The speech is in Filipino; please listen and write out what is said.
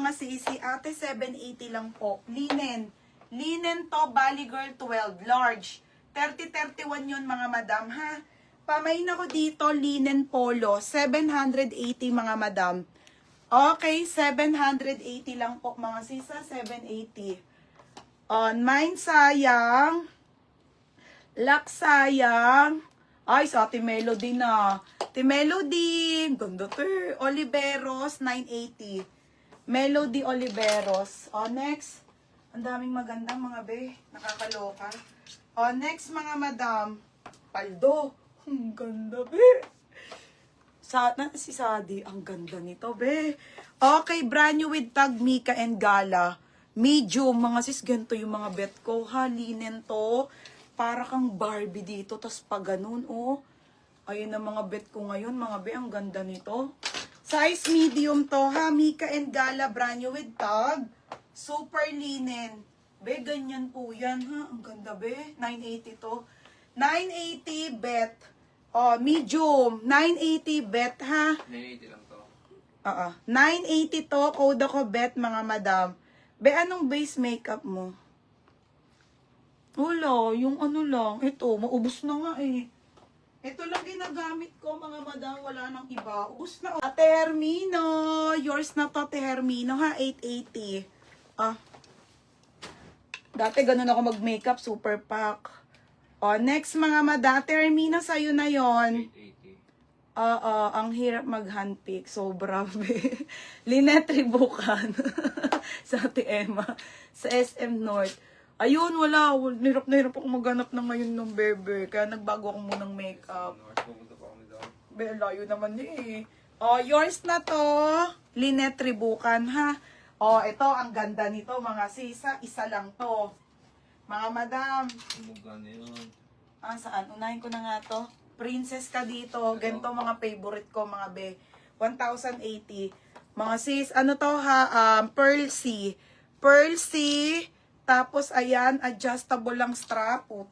mga sisi. Ate, 780 lang po. Linen. Linen to, Bali Girl 12. Large. 30-31 yun mga madam, ha? Pamain ako dito, linen polo. 780 mga madam. Okay, 780 lang po mga sisa. 780. On mine sayang. Lak sayang. Ay, sa Ate Melody na. Ate Melody. Ganda to eh. Oliveros, 980. Melody Oliveros. O, next. Ang daming magandang mga be. Nakakaloka. O, next mga madam. Paldo. Ang ganda be. Si Sadi. Ang ganda nito be. Okay, brand new with tag Mika and Gala. Medium. Mga sis, ganito yung mga bet ko. Ha, linen to. Para kang Barbie dito, tas pa ganun, oh. Ayun ang mga bet ko ngayon, mga be, ang ganda nito. Size medium to, ha, Mika and Gala, brand new with tag. Super linen. Be, ganyan po yan, ha. Ang ganda, be. 980 to. 980 bet. Oh, medium. 980 bet, ha. 980 lang to. 980 to, code ako bet, mga madam. Be, anong base makeup mo? Wala, yung ano lang. Ito, maubos na nga eh. Ito lang ginagamit ko, mga madam. Wala nang iba. Ubos na. Ate Hermino. Yours na to, Ate Hermino, ha? 880. Dati ganun ako mag-makeup. Super pack. Next, mga madam. Ate Hermino, sa'yo na yon. 880. Ang hirap mag-handpick. Sobra, be. Lynette Ribukan. Sa Ate Emma. Sa SM North. Ayun, wala. Hirap na hirap ako maghanap na ngayon ng bebe. Kaya nagbago ako munang makeup. Pumunta pa kami doon. Be, layo naman eh. Yours na to. Lynette Ribukan, ha? Ito, ang ganda nito, mga sisa. Isa lang to. Mga madam. Magkano yun? Saan? Unahin ko na nga to. Princess ka dito. Ganito mga favorite ko, mga be. 1,080. Mga sis, ano to ha? Pearl C. Pearl C. Tapos, ayan, adjustable lang strap. Puti.